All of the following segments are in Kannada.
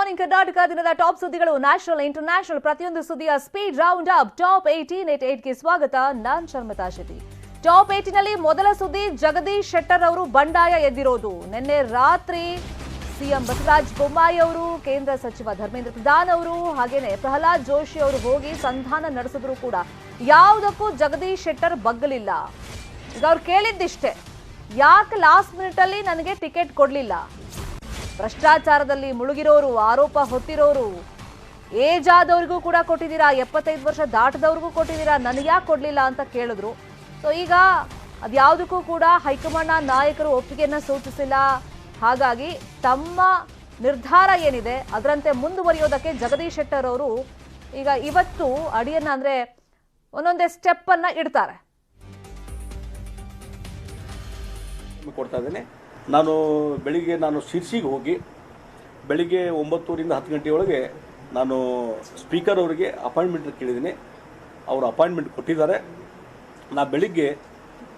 ಮಾರ್ನಿಂಗ್ ಕರ್ನಾಟಕ ದಿನದ ಟಾಪ್ ಸುದ್ದಿಗಳು ನ್ಯಾಷನಲ್ ಇಂಟರ್ನ್ಯಾಷನಲ್ ಪ್ರತಿಯೊಂದು ಸುದ್ದಿಯ ಸ್ಪೀಡ್ ರೌಂಡ್ ಅಪ್ ಟಾಪ್ 18 ಗೆ ಸ್ವಾಗತ. ನಾನ್ ಶರ್ಮಿತಾ ಶೆಟ್ಟಿ. ಟಾಪ್ 18 ನಲ್ಲಿ ಮೊದಲ ಸುದ್ದಿ ಜಗದೀಶ್ ಶೆಟ್ಟರ್ ಅವರು ಬಂಡಾಯ ಎದ್ದಿರೋದು. ನಿನ್ನೆ ರಾತ್ರಿ ಸಿಎಂ ಬಸವರಾಜ ಬೊಮ್ಮಾಯಿ ಅವರು, ಕೇಂದ್ರ ಸಚಿವ ಧರ್ಮೇಂದ್ರ ಪ್ರಧಾನ್ ಅವರು, ಹಾಗೇನೆ ಪ್ರಹ್ಲಾದ್ ಜೋಶಿ ಅವರು ಹೋಗಿ ಸಂಧಾನ ನಡೆಸಿದ್ರು ಕೂಡ ಯಾವುದಕ್ಕೂ ಜಗದೀಶ್ ಶೆಟ್ಟರ್ ಬಗ್ಗಲಿಲ್ಲ. ಈಗ ಅವ್ರು ಕೇಳಿದ್ದಿಷ್ಟೇ, ಯಾಕೆ ಲಾಸ್ಟ್ ಮಿನಿಟ್ ಅಲ್ಲಿ ನನಗೆ ಟಿಕೆಟ್ ಕೊಡ್ಲಿಲ್ಲ? ಭ್ರಷ್ಟಾಚಾರದಲ್ಲಿ ಮುಳುಗಿರೋರು, ಆರೋಪ ಹೊತ್ತಿರೋರು, ಏಜ್ ಆದವ್ರಿಗೂ ಕೂಡ ಕೊಟ್ಟಿದ್ದೀರಾ, 75 ವರ್ಷ ದಾಟದವ್ರಿಗೂ ಕೊಟ್ಟಿದ್ದೀರಾ, ನನಗೆ ಯಾಕೆ ಕೊಡ್ಲಿಲ್ಲ ಅಂತ ಕೇಳಿದ್ರು. ಸೊ ಈಗ ಅದ್ಯಾವುದಕ್ಕೂ ಕೂಡ ಹೈಕಮಾಂಡ್ನ ನಾಯಕರು ಒಪ್ಪಿಗೆಯನ್ನ ಸೂಚಿಸಿಲ್ಲ. ಹಾಗಾಗಿ ತಮ್ಮ ನಿರ್ಧಾರ ಏನಿದೆ ಅದರಂತೆ ಮುಂದುವರಿಯೋದಕ್ಕೆ ಜಗದೀಶ್ ಶೆಟ್ಟರ್ ಅವರು ಈಗ ಇವತ್ತು ಅಡಿಯನ್ನ ಅಂದ್ರೆ ಒಂದೊಂದೇ ಸ್ಟೆಪ್ ಅನ್ನ ಇಡ್ತಾರೆ. ಕೊಡ್ತಾ ಇದ್ದೇನೆ. ನಾನು ಬೆಳಿಗ್ಗೆ ಶಿರ್ಸಿಗೆ ಹೋಗಿ ಬೆಳಿಗ್ಗೆ 9ರಿಂದ 10 ಗಂಟೆಯೊಳಗೆ ನಾನು ಸ್ಪೀಕರ್ ಅವರಿಗೆ ಅಪಾಯಿಂಟ್ಮೆಂಟ್ ಕೇಳಿದ್ದೀನಿ. ಅವರು ಅಪಾಯಿಂಟ್ಮೆಂಟ್ ಕೊಟ್ಟಿದ್ದಾರೆ. ನಾ ಬೆಳಿಗ್ಗೆ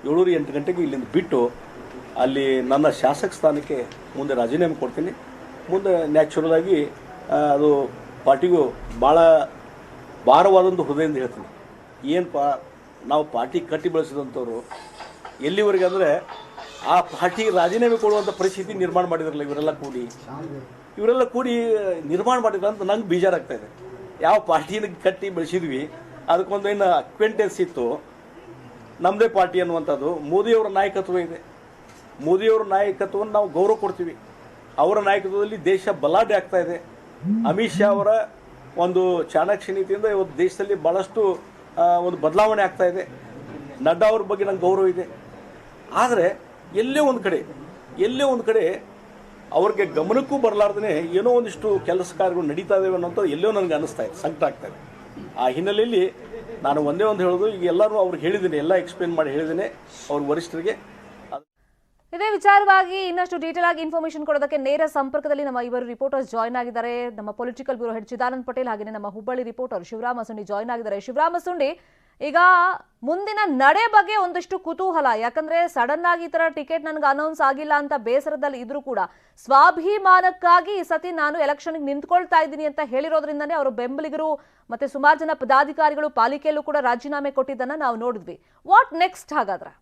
7-8 ಗಂಟೆಗೆ ಇಲ್ಲಿಂದ ಬಿಟ್ಟು ಅಲ್ಲಿ ನನ್ನ ಶಾಸಕ ಸ್ಥಾನಕ್ಕೆ ಮುಂದೆ ರಾಜೀನಾಮೆ ಕೊಡ್ತೀನಿ. ಮುಂದೆ ನ್ಯಾಚುರಲ್ ಆಗಿ ಅದು ಪಾರ್ಟಿಗೂ ಭಾಳ ಭಾರವಾದೊಂದು ಹೃದಯದಿಂದ ಹೇಳ್ತೀನಿ. ನಾವು ಪಾರ್ಟಿ ಕಟ್ಟಿ ಬೆಳೆಸಿದಂಥವ್ರು ಎಲ್ಲಿವರೆಗೆ ಅಂದರೆ ಆ ಪಾರ್ಟಿಗೆ ರಾಜೀನಾಮೆ ಕೊಡುವಂಥ ಪರಿಸ್ಥಿತಿ ನಿರ್ಮಾಣ ಮಾಡಿದ್ರಲ್ಲ ಇವರೆಲ್ಲ ಕೂಡಿ ನಿರ್ಮಾಣ ಮಾಡಿದ್ರು ಅಂತ ನಂಗೆ ಬೇಜಾರಾಗ್ತಾಯಿದೆ. ಯಾವ ಪಾರ್ಟಿನ ಕಟ್ಟಿ ಬೆಳೆಸಿದ್ವಿ ಅದಕ್ಕೊಂದು ಏನು ಅಕ್ವೆಂಟೆನ್ಸ್ ಇತ್ತು, ನಮ್ಮದೇ ಪಾರ್ಟಿ ಅನ್ನುವಂಥದ್ದು. ಮೋದಿಯವರ ನಾಯಕತ್ವ ಇದೆ. ಮೋದಿಯವರ ನಾಯಕತ್ವವನ್ನು ನಾವು ಗೌರವ ಕೊಡ್ತೀವಿ. ಅವರ ನಾಯಕತ್ವದಲ್ಲಿ ದೇಶ ಬಲಾಢ್ಯ ಆಗ್ತಾ ಇದೆ. ಅಮಿತ್ ಶಾ ಅವರ ಒಂದು ಚಾಣಾಕ್ಷ ನೀತಿಯಿಂದ ಇವತ್ತು ದೇಶದಲ್ಲಿ ಭಾಳಷ್ಟು ಒಂದು ಬದಲಾವಣೆ ಆಗ್ತಾ ಇದೆ. ನಡ್ಡಾ ಅವ್ರ ಬಗ್ಗೆ ನಂಗೆ ಗೌರವ ಇದೆ. ಆದರೆ ಎಲ್ಲೇ ಒಂದು ಕಡೆ ಅವ್ರಿಗೆ ಗಮನಕ್ಕೂ ಬರಲಾರ್ದೇ ಏನೋ ಒಂದಿಷ್ಟು ಕೆಲಸ ಕಾರ್ಯಗಳು ನಡೀತಾ ಇದ್ದಾವೆ ಅನ್ನೋಂಥ ಎಲ್ಲೋ ನನಗೆ ಅನ್ನಿಸ್ತಾ ಇದೆ, ಸಂಕಟ ಆಗ್ತಾ ಇದೆ. ಆ ಹಿನ್ನೆಲೆಯಲ್ಲಿ ನಾನು ಒಂದೇ ಒಂದು ಹೇಳೋದು, ಈಗ ಎಲ್ಲರೂ ಅವ್ರಿಗೆ ಹೇಳಿದ್ದೀನಿ, ಎಲ್ಲ ಎಕ್ಸ್ಪ್ಲೇನ್ ಮಾಡಿ ಹೇಳಿದ್ದೀನಿ ಅವ್ರ ವರಿಷ್ಠರಿಗೆ. ಇದೇ ವಿಚಾರವಾಗಿ ಇನ್ನಷ್ಟು ಡೀಟೇಲ್ ಆಗಿ ಇನ್ಫಾರ್ಮೇಶನ್ ಕೊಡೋದಕ್ಕೆ ನೇರ ಸಂಪರ್ಕದಲ್ಲಿ ನಮ್ಮ ಇವರು ರಿಪೋರ್ಟರ್ಸ್ ಜಾಯ್ನ್ ಆಗಿದ್ದಾರೆ. ನಮ್ಮ political bureau head Chidanand Patel, ಹಾಗೆಯೇ ನಮ್ಮ ಹುಬ್ಬಳ್ಳಿ ರಿಪೋರ್ಟರ್ ಶಿವರಾಮ ಸುಂಡಿ ಜಾಯ್ನ್ ಆಗಿದ್ದಾರೆ. ಶಿವರಾಮ ಸುಂಡಿ, ಈಗ ಮುಂದಿನ ನಡೆ ಬಗ್ಗೆ ಒಂದಷ್ಟು ಕುತೂಹಲ. ಯಾಕಂದ್ರೆ ಸಡನ್ ಆಗಿ ಈ ತರ ಟಿಕೆಟ್ ನನಗೆ ಅನೌನ್ಸ್ ಆಗಿಲ್ಲ ಅಂತ ಬೇಸರದಲ್ಲಿ ಇದ್ರೂ ಕೂಡ ಸ್ವಾಭಿಮಾನಕ್ಕಾಗಿ ಈ ಸತಿ ನಾನು ಎಲೆಕ್ಷನ್ಗೆ ನಿಂತ್ಕೊಳ್ತಾ ಇದ್ದೀನಿ ಅಂತ ಹೇಳಿರೋದ್ರಿಂದನೇ ಅವರು ಬೆಂಬಲಿಗರು ಮತ್ತೆ ಸುಮಾರು ಜನ ಪದಾಧಿಕಾರಿಗಳು ಪಾಲಿಕೆಯಲ್ಲೂ ಕೂಡ ರಾಜೀನಾಮೆ ಕೊಟ್ಟಿದ್ದನ್ನ ನಾವು ನೋಡಿದ್ವಿ. ವಾಟ್ ನೆಕ್ಸ್ಟ್ ಹಾಗಾದ್ರೆ?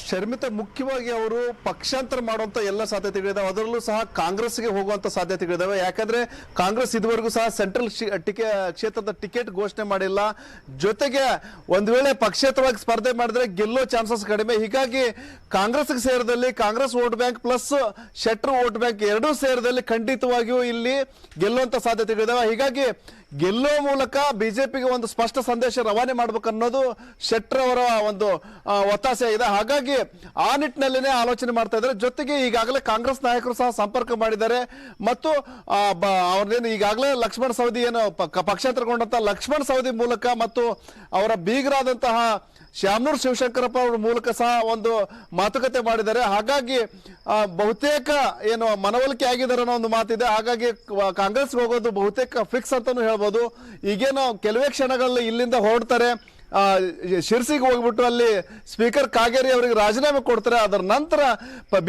ಶರ್ಮಿತಾ, ಮುಖ್ಯವಾಗಿ ಅವರು ಪಕ್ಷಾಂತರ ಮಾಡುವಂತ ಎಲ್ಲ ಸಾಧ್ಯತೆಗಳಿದಾವೆ. ಅದರಲ್ಲೂ ಸಹ ಕಾಂಗ್ರೆಸ್ಗೆ ಹೋಗುವಂತ ಸಾಧ್ಯತೆಗಳಿದಾವೆ. ಯಾಕಂದ್ರೆ ಕಾಂಗ್ರೆಸ್ ಇದುವರೆಗೂ ಸಹ ಸೆಂಟ್ರಲ್ ಕ್ಷೇತ್ರದ ಟಿಕೆಟ್ ಘೋಷಣೆ ಮಾಡಿಲ್ಲ. ಜೊತೆಗೆ ಒಂದ್ ವೇಳೆ ಪಕ್ಷೇತರವಾಗಿ ಸ್ಪರ್ಧೆ ಮಾಡಿದ್ರೆ ಗೆಲ್ಲೋ ಚಾನ್ಸಸ್ ಕಡಿಮೆ. ಹೀಗಾಗಿ ಕಾಂಗ್ರೆಸ್ಗೆ ಸೇರಿದಲ್ಲಿ Congress vote bank plus Shettar vote bank ಎರಡೂ ಸೇರಿದಲ್ಲಿ ಖಂಡಿತವಾಗಿಯೂ ಇಲ್ಲಿ ಗೆಲ್ಲುವಂತ ಸಾಧ್ಯತೆಗಳಿದಾವೆ. ಹೀಗಾಗಿ ಗೆಲ್ಲೋ ಮೂಲಕ ಬಿಜೆಪಿಗೆ ಒಂದು ಸ್ಪಷ್ಟ ಸಂದೇಶ ರವಾನೆ ಮಾಡ್ಬೇಕು ಅನ್ನೋದು ಶೆಟ್ಟರ್ ಅವರ ಒಂದು ಒತ್ತಾಸೆ ಇದೆ. ಹಾಗಾಗಿ ಆ ನಿಟ್ಟಿನಲ್ಲಿನೇ ಆಲೋಚನೆ ಮಾಡ್ತಾ ಇದ್ದಾರೆ. ಜೊತೆಗೆ ಈಗಾಗಲೇ ಕಾಂಗ್ರೆಸ್ ನಾಯಕರು ಸಹ ಸಂಪರ್ಕ ಮಾಡಿದ್ದಾರೆ ಮತ್ತು ಅವ್ರದ್ದೇನು ಈಗಾಗಲೇ ಲಕ್ಷ್ಮಣ್ ಸವದಿ ಏನು ಪಕ್ಷಾಂತರಗೊಂಡಂತ ಲಕ್ಷ್ಮಣ್ ಸವದಿ ಮೂಲಕ ಮತ್ತು ಅವರ ಬೀಗರಾದಂತಹ ಶ್ಯಾಮನೂರ್ ಶಿವಶಂಕರಪ್ಪ ಅವರ ಮೂಲಕ ಸಹ ಒಂದು ಮಾತುಕತೆ ಮಾಡಿದ್ದಾರೆ. ಹಾಗಾಗಿ ಬಹುತೇಕ ಏನು ಮನವೊಲಿಕೆ ಆಗಿದ್ದಾರೆ ಅನ್ನೋ ಒಂದು ಮಾತಿದೆ. ಹಾಗಾಗಿ ಕಾಂಗ್ರೆಸ್ಗೆ ಹೋಗೋದು ಬಹುತೇಕ ಫಿಕ್ಸ್ ಅಂತಾನು ಹೇಳ್ಬೋದು. ಈಗೇನು ಕೆಲವೇ ಕ್ಷಣಗಳಲ್ಲಿ ಇಲ್ಲಿಂದ ಹೊರಡ್ತಾರೆ, ಶಿರ್ಸಿಗೆ ಹೋಗ್ಬಿಟ್ಟು ಅಲ್ಲಿ ಸ್ಪೀಕರ್ ಕಾಗೇರಿ ಅವರಿಗೆ ರಾಜೀನಾಮೆ ಕೊಡ್ತಾರೆ. ಅದರ ನಂತರ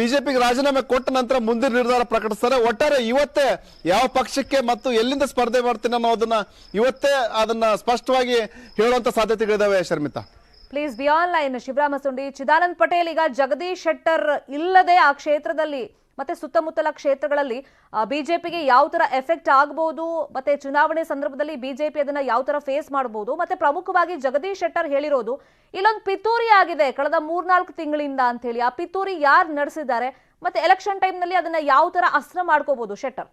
ಬಿಜೆಪಿಗೆ ರಾಜೀನಾಮೆ ಕೊಟ್ಟ ನಂತರ ಮುಂದಿನ ನಿರ್ಧಾರ ಪ್ರಕಟಿಸ್ತಾರೆ. ಒಟ್ಟಾರೆ ಇವತ್ತೇ ಯಾವ ಪಕ್ಷಕ್ಕೆ ಮತ್ತು ಎಲ್ಲಿಂದ ಸ್ಪರ್ಧೆ ಮಾಡ್ತೀನಿ ಅನ್ನೋದನ್ನ ಇವತ್ತೇ ಅದನ್ನ ಸ್ಪಷ್ಟವಾಗಿ ಹೇಳುವಂತ ಸಾಧ್ಯತೆಗಳಿದಾವೆ. Sharmita, please be online. Shivarama Sundi, Chidanand Patel, ಈಗ ಜಗದೀಶ್ ಶೆಟ್ಟರ್ ಇಲ್ಲದೆ ಆ ಕ್ಷೇತ್ರದಲ್ಲಿ ಮತ್ತೆ ಸುತ್ತಮುತ್ತಲ ಕ್ಷೇತ್ರಗಳಲ್ಲಿ ಬಿಜೆಪಿಗೆ ಯಾವ ತರ ಎಫೆಕ್ಟ್ ಆಗಬಹುದು, ಮತ್ತೆ ಚುನಾವಣೆ ಸಂದರ್ಭದಲ್ಲಿ ಬಿಜೆಪಿ ಅದನ್ನ ಯಾವ ತರ ಫೇಸ್ ಮಾಡಬಹುದು, ಮತ್ತೆ ಪ್ರಮುಖವಾಗಿ ಜಗದೀಶ್ ಶೆಟ್ಟರ್ ಹೇಳಿರೋದು ಇಲ್ಲೊಂದು ಪಿತೂರಿ ಆಗಿದೆ ಕಳೆದ 3-4 ತಿಂಗಳಿಂದ ಅಂತ ಹೇಳಿ. ಆ ಪಿತೂರಿ ಯಾರು ನಡೆಸಿದ್ದಾರೆ ಮತ್ತೆ ಎಲೆಕ್ಷನ್ ಟೈಮ್ ನಲ್ಲಿ ಅದನ್ನ ಯಾವ ತರ ಅಸ್ತ್ರ ಮಾಡ್ಕೋಬಹುದು ಶೆಟ್ಟರ್?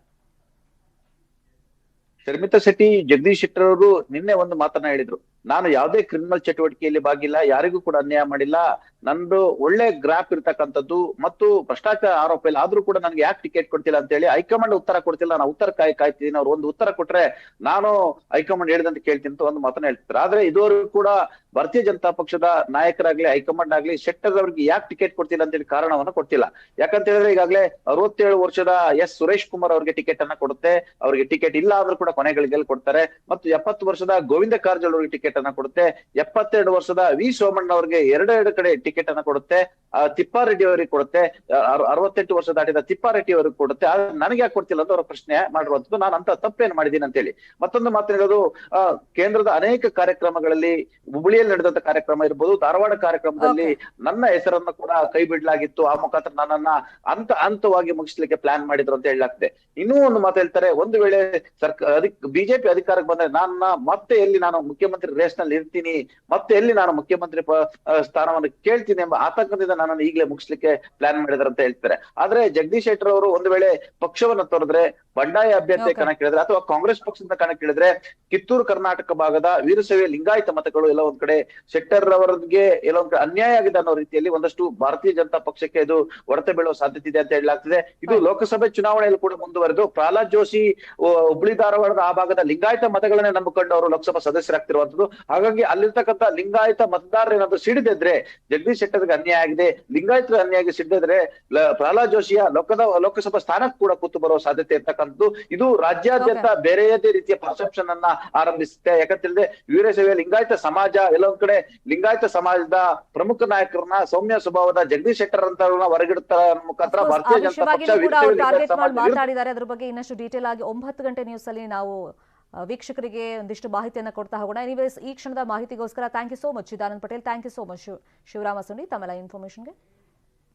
ಶರ್ಮಿತಾ ಶೆಟ್ಟಿ, ಜಗದೀಶ್ ಶೆಟ್ಟರ್ ಅವರು ನಿನ್ನೆ ಒಂದು ಮಾತನ್ನ ಹೇಳಿದ್ರು. ನಾನು ಯಾವುದೇ ಕ್ರಿಮಿನಲ್ ಚಟುವಟಿಕೆಯಲ್ಲಿ ಭಾಗಿಲ್ಲ, ಯಾರಿಗೂ ಕೂಡ ಅನ್ಯಾಯ ಮಾಡಿಲ್ಲ, ನಂದು ಒಳ್ಳೆ ಗ್ರಾಫ್ ಇರ್ತಕ್ಕಂಥದ್ದು ಮತ್ತು ಭ್ರಷ್ಟಾಚಾರ ಆರೋಪ ಇಲ್ಲ, ಆದ್ರೂ ಕೂಡ ನನಗೆ ಯಾಕೆ ಟಿಕೆಟ್ ಕೊಡ್ತಿಲ್ಲ ಅಂತ ಹೇಳಿ ಹೈಕಮಾಂಡ್ ಉತ್ತರ ಕೊಡ್ತಿಲ್ಲ. ನಾನು ಉತ್ತರ ಕಾಯ್ತಿದ್ದೀನಿ. ಅವ್ರು ಒಂದು ಉತ್ತರ ಕೊಟ್ರೆ ನಾನು ಹೈಕಮಾಂಡ್ ಹೇಳಿದಂತ ಕೇಳ್ತೀನಿ ಅಂತ ಒಂದು ಮಾತನ್ನ ಹೇಳ್ತಾರೆ. ಆದ್ರೆ ಇದುವರೆಗೂ ಕೂಡ ಭಾರತೀಯ ಜನತಾ ಪಕ್ಷದ ನಾಯಕರಾಗ್ಲಿ ಹೈಕಮಾಂಡ್ ಆಗ್ಲಿ ಶೆಟ್ಟರ್ ಅವರಿಗೆ ಯಾಕೆ ಟಿಕೆಟ್ ಕೊಡ್ತಿಲ್ಲ ಅಂತ ಹೇಳಿ ಕಾರಣವನ್ನ ಕೊಡ್ತಿಲ್ಲ. ಯಾಕಂತ ಹೇಳಿದ್ರೆ ಈಗಾಗಲೇ 67 ವರ್ಷದ ಎಸ್ ಸುರೇಶ್ ಕುಮಾರ್ ಅವರಿಗೆ ಟಿಕೆಟ್ ಅನ್ನ ಕೊಡುತ್ತೆ. ಅವರಿಗೆ ಟಿಕೆಟ್ ಇಲ್ಲ ಆದ್ರೂ ಕೂಡ ಕೊನೆಗಳಿಗೆಲ್ಲಿ ಕೊಡ್ತಾರೆ. ಮತ್ತು 70 ವರ್ಷದ ಗೋವಿಂದ ಕಾರಜೋಳ ಅವರಿಗೆ ಟಿಕೆಟ್ ಅನ್ನ ಕೊಡುತ್ತೆ. 72 ವರ್ಷದ ವಿ ಸೋಮಣ್ಣ ಅವರಿಗೆ 2 ಕಡೆ ಟಿಕೆಟ್ ಅನ್ನ ಕೊಡುತ್ತೆ, ತಿಪ್ಪಾರೆಡ್ಡಿ ಅವರಿಗೆ ಕೊಡುತ್ತೆ, 68 ವರ್ಷ ದಾಟಿದ ತಿಪ್ಪಾರೆಡ್ಡಿ ಅವರಿಗೆ ಕೊಡುತ್ತೆ, ನನಗೆ ಯಾಕೆ ಕೊಡ್ತಿಲ್ಲ ಅಂತ ಅವರ ಪ್ರಶ್ನೆ ಮಾಡಿರುವಂತದ್ದು. ನಾನು ಅಂತ ತಪ್ಪೇನು ಮಾಡಿದ್ದೀನಿ ಅಂತ ಹೇಳಿ. ಮತ್ತೊಂದು ಮಾತು ಹೇಳೋದು, ಕೇಂದ್ರದ ಅನೇಕ ಕಾರ್ಯಕ್ರಮಗಳಲ್ಲಿ, ಹುಬ್ಬಳ್ಳಿಯಲ್ಲಿ ನಡೆದಂತ ಕಾರ್ಯಕ್ರಮ ಇರ್ಬೋದು, ಧಾರವಾಡ ಕಾರ್ಯಕ್ರಮದಲ್ಲಿ ನನ್ನ ಹೆಸರನ್ನ ಕೂಡ ಕೈ ಬಿಡ್ಲಾಗಿತ್ತು. ಆ ಮುಖಾಂತರ ನನ್ನನ್ನ ಹಂತವಾಗಿ ಮುಗಿಸ್ಲಿಕ್ಕೆ ಪ್ಲಾನ್ ಮಾಡಿದ್ರು ಅಂತ ಹೇಳಲಾಗ್ತದೆ. ಇನ್ನೂ ಒಂದು ಮಾತು ಹೇಳ್ತಾರೆ, ಒಂದು ವೇಳೆ ಬಿಜೆಪಿ ಅಧಿಕಾರಕ್ಕೆ ಬಂದ್ರೆ ಮತ್ತೆ ಎಲ್ಲಿ ನಾನು ಮುಖ್ಯಮಂತ್ರಿ ರೇಸ್ ನಲ್ಲಿ ಇರ್ತೀನಿ, ಮತ್ತೆ ಎಲ್ಲಿ ನಾನು ಮುಖ್ಯಮಂತ್ರಿ ಸ್ಥಾನವನ್ನು ಕೇಳ್ತೀನಿ ಎಂಬ ಆತಂಕದಿಂದ ನನ್ನನ್ನು ಈಗಲೇ ಮುಗಿಸ್ಲಿಕ್ಕೆ ಪ್ಲಾನ್ ಮಾಡಿದಾರೆ ಅಂತ ಹೇಳ್ತಾರೆ. ಆದ್ರೆ ಜಗದೀಶ್ ಶೆಟ್ಟರ್ ಅವರು ಒಂದು ವೇಳೆ ಪಕ್ಷವನ್ನು ತೊರೆದ್ರೆ, ಬಂಡಾಯ ಅಭ್ಯರ್ಥಿ ಕಣಕ್ಕಿಳಿದ್ರೆ ಅಥವಾ ಕಾಂಗ್ರೆಸ್ ಪಕ್ಷದಿಂದ ಕಣಕ್ಕಿಳಿದ್ರೆ, ಕಿತ್ತೂರು ಕರ್ನಾಟಕ ಭಾಗದ ವೀರಶೈವ ಲಿಂಗಾಯತ ಮತಗಳು ಎಲ್ಲ ಒಂದ್ ಕಡೆ ಶೆಟ್ಟರ್ ಅವರಿಗೆ ಎಲ್ಲೊಂದ್ ಕಡೆ ಅನ್ಯಾಯ ಆಗಿದೆ ಅನ್ನೋ ರೀತಿಯಲ್ಲಿ ಒಂದಷ್ಟು ಭಾರತೀಯ ಜನತಾ ಪಕ್ಷಕ್ಕೆ ಇದು ಹೊಡೆತ ಬೀಳುವ ಸಾಧ್ಯತೆ ಇದೆ ಅಂತ ಹೇಳಲಾಗ್ತದೆ. ಇದು ಲೋಕಸಭೆ ಚುನಾವಣೆಯಲ್ಲಿ ಕೂಡ ಮುಂದುವರೆದು ಪ್ರಹ್ಲಾದ್ ಜೋಶಿ ಹುಬ್ಳಿ ಧಾರವಾಡದ ಆ ಭಾಗದ ಲಿಂಗಾಯತ ಮತಗಳನ್ನೇ ನಂಬಿಕೊಂಡು ಅವರು ಲೋಕಸಭಾ ಸದಸ್ಯರಾಗ್ತಿರುವಂತದ್ದು. ಹಾಗಾಗಿ ಅಲ್ಲಿರ್ತಕ್ಕಂಥ ಲಿಂಗಾಯತ ಮತದಾರರು ಏನಾದ್ರು ಸಿಡಿದಿದ್ರೆ ಜಗದೀಶ್ ಶೆಟ್ಟರ್ಗೆ ಅನ್ಯಾಯ ಆಗಿದೆ, ಲಿಂಗಾಯತರ ಅನ್ಯಾಯ ಸಿಡಿದ್ರೆ ಪ್ರಹ್ಲಾದ್ ಜೋಶಿಯ ಲೋಕಸಭಾ ಸ್ಥಾನಕ್ಕೆ ಕೂಡ ಕೂತು ಬರುವ ಸಾಧ್ಯತೆ ಇರ್ತಕ್ಕಂಥದ್ದು. ಇದು ರಾಜ್ಯಾದ್ಯಂತ ಬೇರೆಯದೇ ರೀತಿಯ ಪರ್ಸೆಪ್ಷನ್ ಅನ್ನ ಆರಂಭಿಸುತ್ತೆ. ಯಾಕಂತೇಳಿದ್ರೆ ವೀರಶೈವ ಲಿಂಗಾಯತ ಸಮಾಜ ಎಲ್ಲೊಂದ್ ಕಡೆ ಲಿಂಗಾಯತ ಸಮಾಜದ ಪ್ರಮುಖ ನಾಯಕರನ್ನ, ಸೌಮ್ಯ ಸ್ವಭಾವದ ಜಗದೀಶ್ ಶೆಟ್ಟರ್ ಅಂತ ಹೊರಗಿಡುತ್ತ ಮುಖಾಂತರ ಭಾರತೀಯ ಜನತಾ ಪಕ್ಷ ಮಾತಾಡಿದ್ದಾರೆ. ಅದ್ರ ಬಗ್ಗೆ ಇನ್ನಷ್ಟು ಡೀಟೇಲ್ ಆಗಿ 9 ಗಂಟೆ ನ್ಯೂಸ್ ಅಲ್ಲಿ ನಾವು ವೀಕ್ಷಕರಿಗೆ ಒಂದಿಷ್ಟು ಮಾಹಿತಿಯನ್ನು ಕೊಡ್ತಾ ಹೋಗೋಣ. ಎನಿವೇಸ್, ಈ ಕ್ಷಣದ ಮಾಹಿತಿಗೋಸ್ಕರ thank you so much Chidanand Patel, thank you so much Shivarama Sundi ತಮ್ಮೆಲ್ಲ ಇನ್ಫಾರ್ಮೇಶನ್ಗೆ.